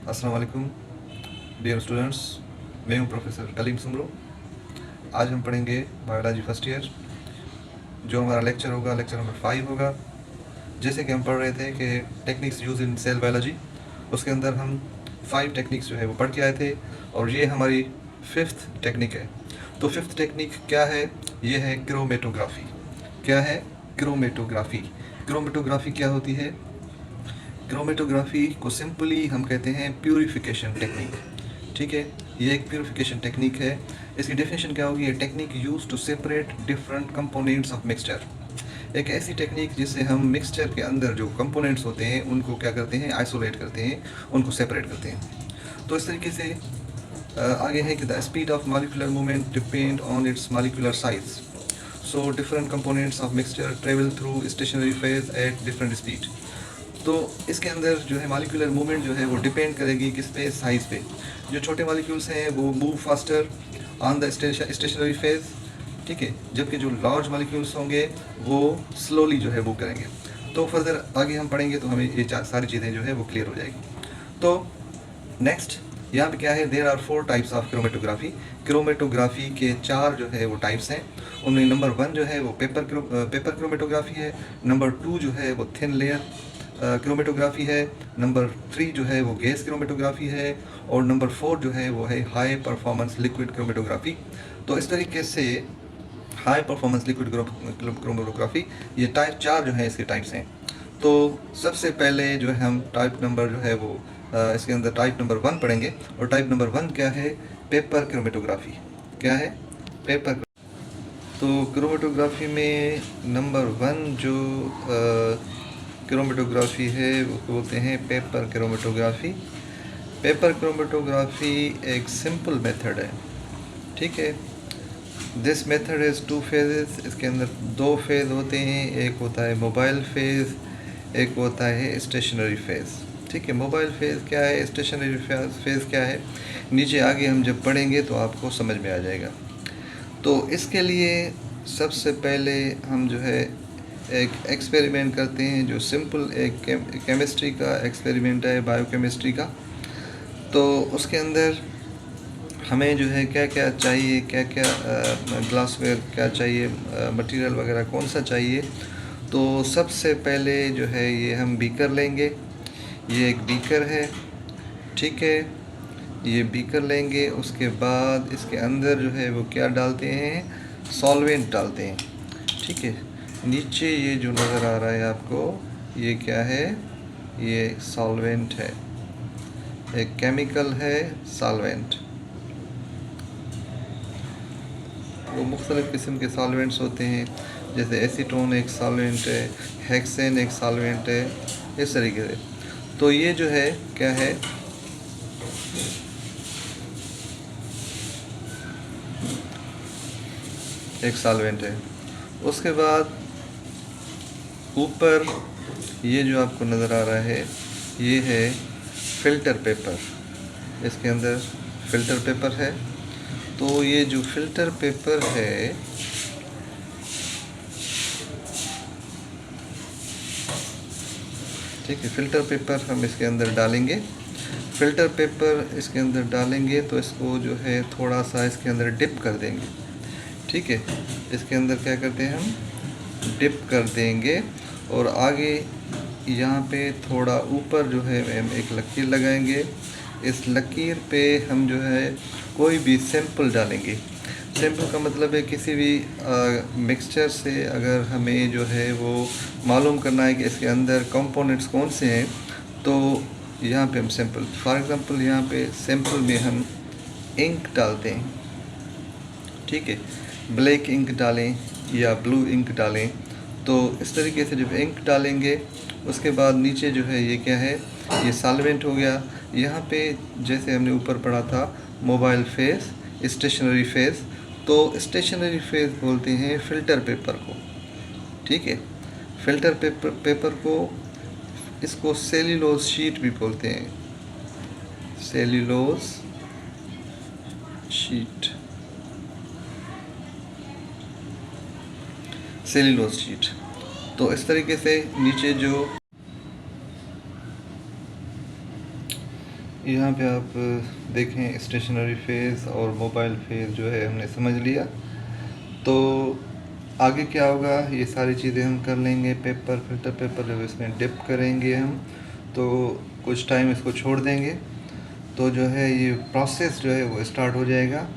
अस्सलाम वालेकुम dear students. मैं हूं प्रोफेसर कलीम सुमरो। आज हम पढ़ेंगे बायोलॉजी फर्स्ट ईयर। जो हमारा लेक्चर होगा लेक्चर नंबर 5 होगा। जैसे कि हम पढ़ रहे थे कि techniques use in cell biology, उसके अंदर हम 5 टेक्निक्स जो है वो पढ़ के आए थे और ये हमारी 5th टेक्निक है। तो 5th टेक्निक क्या है? ये है क्रोमेटोग्राफी। क्या है? क्रोमेटोग्राफी। क्रोमेटोग्राफी क्या होती है? क्रोमेटोग्राफी को सिंपली हम कहते हैं प्यूरिफिकेशन टेक्निक। ठीक है, ये एक प्यूरिफिकेशन टेक्निक है। इसकी डेफिनेशन क्या होगी? ये technique use to separate different components of mixture. एक ऐसी टेक्निक जिससे हम मिक्सचर के अंदर जो कंपोनेंट्स होते हैं उनको क्या करते हैं? आइसोलेट करते हैं, उनको सेपरेट करते हैं। तो इस तरीके से आगे है कि the speed of molecular movement depend on it's molecular size. So different components of mixture travel through stationary phase at different speed. तो इसके अंदर जो है मॉलिक्यूलर मूवमेंट जो है वो डिपेंड करेगी किस पे? साइज़ पे। जो छोटे मॉलिक्यूल्स हैं वो move faster on the stationary phase, ठीक है, जबकि जो लार्ज मॉलिक्यूल्स होंगे वो स्लोली जो है वो करेंगे। तो फर्दर आगे हम पढ़ेंगे तो हमें ये सारी चीज़ें जो है वो क्लियर हो जाएगी। तो नेक्स्ट यहाँ पे क्या है? There are 4 types of chromatography. Chromatography के 4 जो है वो टाइप्स हैं। उनमें नंबर 1 जो है वो पेपर क्रोमेटोग्राफी है। नंबर 2 जो है वो थिन लेयर क्रोमेटोग्राफी है। नंबर 3 जो है वो गैस क्रोमेटोग्राफी है। और नंबर 4 जो है वो है हाई परफॉर्मेंस लिक्विड क्रोमेटोग्राफी। तो इस तरीके से हाई परफॉर्मेंस लिक्विड क्रोमेटोग्राफी, ये टाइप 4 जो है इसके टाइप्स हैं। तो सबसे पहले जो है हम टाइप नंबर जो है वो इसके अंदर टाइप नंबर 1 पढ़ेंगे। और टाइप नंबर 1 क्या है? Paper chromatography. क्या है? पेपर। तो क्रोमेटोग्राफी में नंबर 1 जो क्रोमेटोग्राफी है उसको बोलते हैं पेपर क्रोमेटोग्राफी। पेपर क्रोमेटोग्राफी एक सिंपल मेथड है, ठीक है। This method is 2 phases. इसके अंदर 2 फेज़ होते हैं। एक होता है मोबाइल फेज़, एक होता है स्टेशनरी फेज़। ठीक है, मोबाइल फेज़ क्या है, स्टेशनरी फेज़ क्या है, नीचे आगे हम जब पढ़ेंगे तो आपको समझ में आ जाएगा। तो इसके लिए सबसे पहले हम जो है एक एक्सपेरिमेंट करते हैं, जो सिंपल एक केमिस्ट्री का एक्सपेरिमेंट है, बायोकेमिस्ट्री का। तो उसके अंदर हमें जो है क्या क्या चाहिए, क्या क्या ग्लासवेयर क्या चाहिए, मटेरियल वगैरह कौन सा चाहिए। तो सबसे पहले जो है ये हम बीकर लेंगे। ये एक बीकर है, ठीक है। ये बीकर लेंगे, उसके बाद इसके अंदर जो है वो क्या डालते हैं? सॉल्वेंट डालते हैं, ठीक है। नीचे ये जो नज़र आ रहा है आपको, ये क्या है? ये सॉल्वेंट है, एक केमिकल है सॉल्वेंट। वो मुख्तलिफ़ किस्म के सॉल्वेंट्स होते हैं, जैसे एसीटोन एक सॉल्वेंट है, हेक्सेन एक सॉल्वेंट है, इस तरीके से। तो ये जो है क्या है? एक सॉल्वेंट है। उसके बाद ऊपर ये जो आपको नज़र आ रहा है ये है फ़िल्टर पेपर। इसके अंदर फ़िल्टर पेपर है। तो ये जो फ़िल्टर पेपर है ठीक है, फ़िल्टर पेपर हम इसके अंदर डालेंगे। फ़िल्टर पेपर इसके अंदर डालेंगे तो इसको जो है थोड़ा सा इसके अंदर डिप कर देंगे, ठीक है। इसके अंदर क्या करते हैं? हम डिप कर देंगे। और आगे यहाँ पे थोड़ा ऊपर जो है हम एक लकीर लगाएंगे। इस लकीर पे हम जो है कोई भी सैंपल डालेंगे। सैंपल का मतलब है किसी भी मिक्सचर से अगर हमें जो है वो मालूम करना है कि इसके अंदर कंपोनेंट्स कौन से हैं, तो यहाँ पे हम सैंपल, फॉर एग्ज़ाम्पल यहाँ पे सैंपल में हम इंक डालते हैं, ठीक है। ब्लैक इंक डालें या ब्लू इंक डालें। तो इस तरीके से जब इंक डालेंगे उसके बाद नीचे जो है ये क्या है? ये सॉल्वेंट हो गया। यहाँ पे जैसे हमने ऊपर पढ़ा था मोबाइल फेज़, स्टेशनरी फेज़। तो स्टेशनरी फेज़ बोलते हैं फ़िल्टर पेपर को, ठीक है। फ़िल्टर पेपर को, इसको सेल्यूलोज शीट भी बोलते हैं, सेल्यूलोज शीट, सेल्यूलोज शीट। तो इस तरीके से नीचे जो यहाँ पे आप देखें स्टेशनरी फेज़ और मोबाइल फेज़ जो है हमने समझ लिया। तो आगे क्या होगा, ये सारी चीज़ें हम कर लेंगे। पेपर, फिल्टर पेपर जब इसमें डिप करेंगे हम, तो कुछ टाइम इसको छोड़ देंगे, तो जो है ये प्रोसेस जो है वो स्टार्ट हो जाएगा।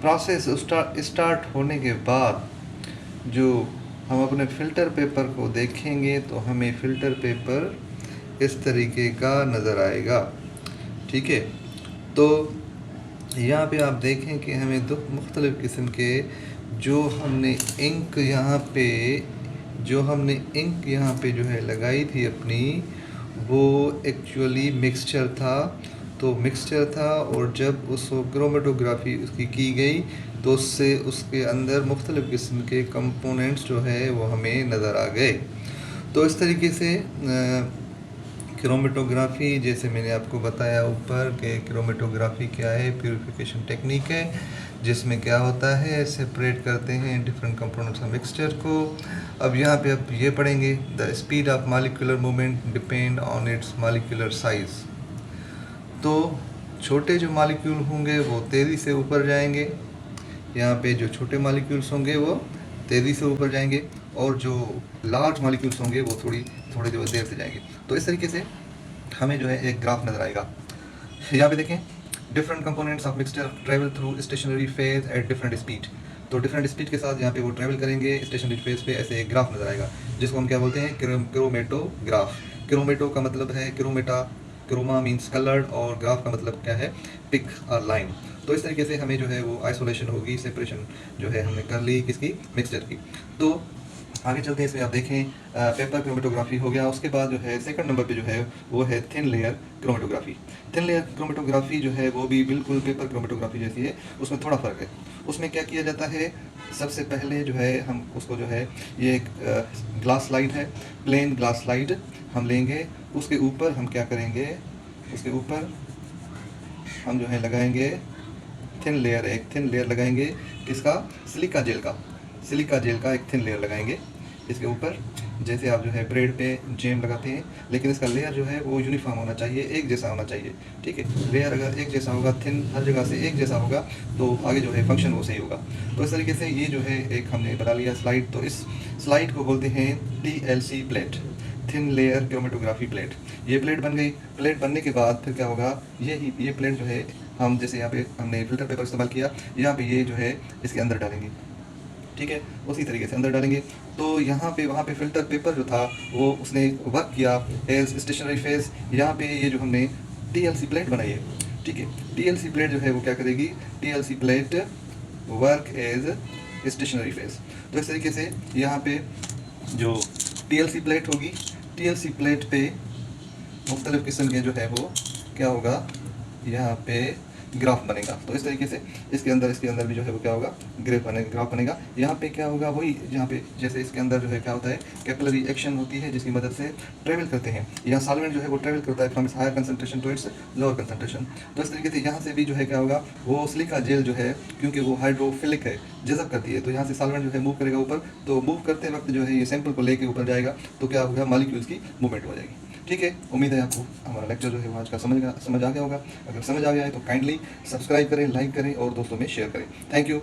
प्रोसेस स्टार्ट होने के बाद जो हम अपने फ़िल्टर पेपर को देखेंगे, तो हमें फ़िल्टर पेपर इस तरीके का नज़र आएगा। ठीक है, तो यहाँ पे आप देखें कि हमें दो मुख्तलिफ़ किस्म के जो हमने इंक यहाँ पे जो है लगाई थी अपनी, वो एक्चुअली मिक्सचर था। तो मिक्सचर था, और जब उसको क्रोमेटोग्राफी उसकी की गई, तो उससे उसके अंदर मुख्तलिफ़ किस्म के कंपोनेंट्स जो है वो हमें नज़र आ गए। तो इस तरीके से क्रोमेटोग्राफी, जैसे मैंने आपको बताया ऊपर कि क्रोमेटोग्राफी क्या है, प्यूरिफिकेशन टेक्निक है, जिसमें क्या होता है, सेपरेट करते हैं डिफरेंट कंपोनेंट्स ऑफ मिक्सचर को। अब यहाँ पे आप ये पढ़ेंगे, the speed of molecular movement depend on it's molecular size. तो छोटे जो मॉलिक्यूल होंगे वो तेज़ी से ऊपर जाएंगे, यहाँ पे जो छोटे मॉलिक्यूल्स होंगे वो तेज़ी से ऊपर जाएंगे, और जो लार्ज मॉलिक्यूल्स होंगे वो थोड़ी देर से जाएंगे। तो इस तरीके से हमें जो है एक ग्राफ नज़र आएगा। यहाँ पे देखें, different components of mixture travel through stationary phase at different speed. तो डिफरेंट स्पीड के साथ यहाँ पे वो ट्रेवल करेंगे स्टेशनरी फेज पे, ऐसे एक ग्राफ नज़र आएगा, जिसको हम क्या बोलते हैं, क्रोमेटोग्राफ। क्रोमेटो का मतलब है क्रोमेटा, क्रोमा मीन्स कलर्ड, और ग्राफ का मतलब क्या है, पिक और लाइन। तो इस तरीके से हमें जो है वो आइसोलेशन होगी, सेपरेशन जो है हमने कर ली किसकी, मिक्सचर की। तो आगे चलते हैं, इसमें आप देखें पेपर क्रोमेटोग्राफी हो गया। उसके बाद जो है सेकंड नंबर पे जो है वो है thin layer chromatography. Thin layer chromatography जो है वो भी बिल्कुल पेपर क्रोमेटोग्राफी जैसी है, उसमें थोड़ा फ़र्क है। उसमें क्या किया जाता है, सबसे पहले जो है हम उसको जो है, ये एक ग्लास स्लाइड है, प्लेन ग्लास स्लाइड हम लेंगे, उसके ऊपर हम क्या करेंगे, उसके ऊपर हम जो है लगाएंगे थिन लेयर, एक थिन लेयर लगाएंगे किसका, सिलिका जेल का एक थिन लेयर लगाएंगे इसके ऊपर। जैसे आप जो है ब्रेड पे जैम लगाते हैं, लेकिन इसका लेयर जो है वो यूनिफॉर्म होना चाहिए, एक जैसा होना चाहिए। ठीक है, लेयर अगर एक जैसा होगा, थिन हर जगह से एक जैसा होगा, तो आगे जो है फंक्शन वो सही होगा। तो इस तरीके से ये जो है एक हमने बना लिया स्लाइड। तो इस स्लाइड को बोलते हैं TLC plate, thin layer chromatography plate. ये प्लेट बन गई। प्लेट बनने के बाद फिर क्या होगा, ये प्लेट जो है हम जैसे यहाँ पे हमने फिल्टर पेपर इस्तेमाल किया, यहाँ पे ये जो है इसके अंदर डालेंगे। ठीक है, उसी तरीके से अंदर डालेंगे। तो यहाँ पे वहाँ पे फिल्टर पेपर जो था वो उसने वर्क किया एज स्टेशनरी फेज। यहाँ पे ये जो हमने TLC प्लेट बनाई है, ठीक है, TLC प्लेट जो है वो क्या करेगी, TLC plate work as stationary phase. तो इस तरीके से यहाँ पे जो TLC प्लेट होगी, TLC प्लेट पे मुख्तलिफ़ किस्म के जो है वो क्या होगा, यहाँ पे ग्राफ बनेगा। तो इस तरीके से इसके अंदर भी जो है वो क्या होगा, ग्राफ बनेगा। यहाँ पे क्या होगा, वही यहाँ पे जैसे इसके अंदर जो है क्या होता है, कैपिलरी एक्शन होती है, जिसकी मदद से ट्रेवल करते हैं। यहाँ सॉल्वेंट जो है वो ट्रेवल करता है from its higher concentration to its lower concentration. तो इस तरीके से यहाँ से भी जो है क्या होगा, वो सिलिका जेल जो है, क्योंकि वो हाइड्रोफिलिक है, जज़ब करती है, तो यहाँ से सॉल्वेंट जो है मूव करेगा ऊपर। तो मूव करते वक्त जो है ये सैंपल को लेके ऊपर जाएगा, तो क्या होगा, मॉलिक्यूल्स की मूवमेंट हो जाएगी। ठीक है, उम्मीद है आपको हमारा लेक्चर जो है वो आज का समझ आ गया होगा। अगर समझ आ गया है तो काइंडली सब्सक्राइब करें, लाइक करें और दोस्तों में शेयर करें। Thank you.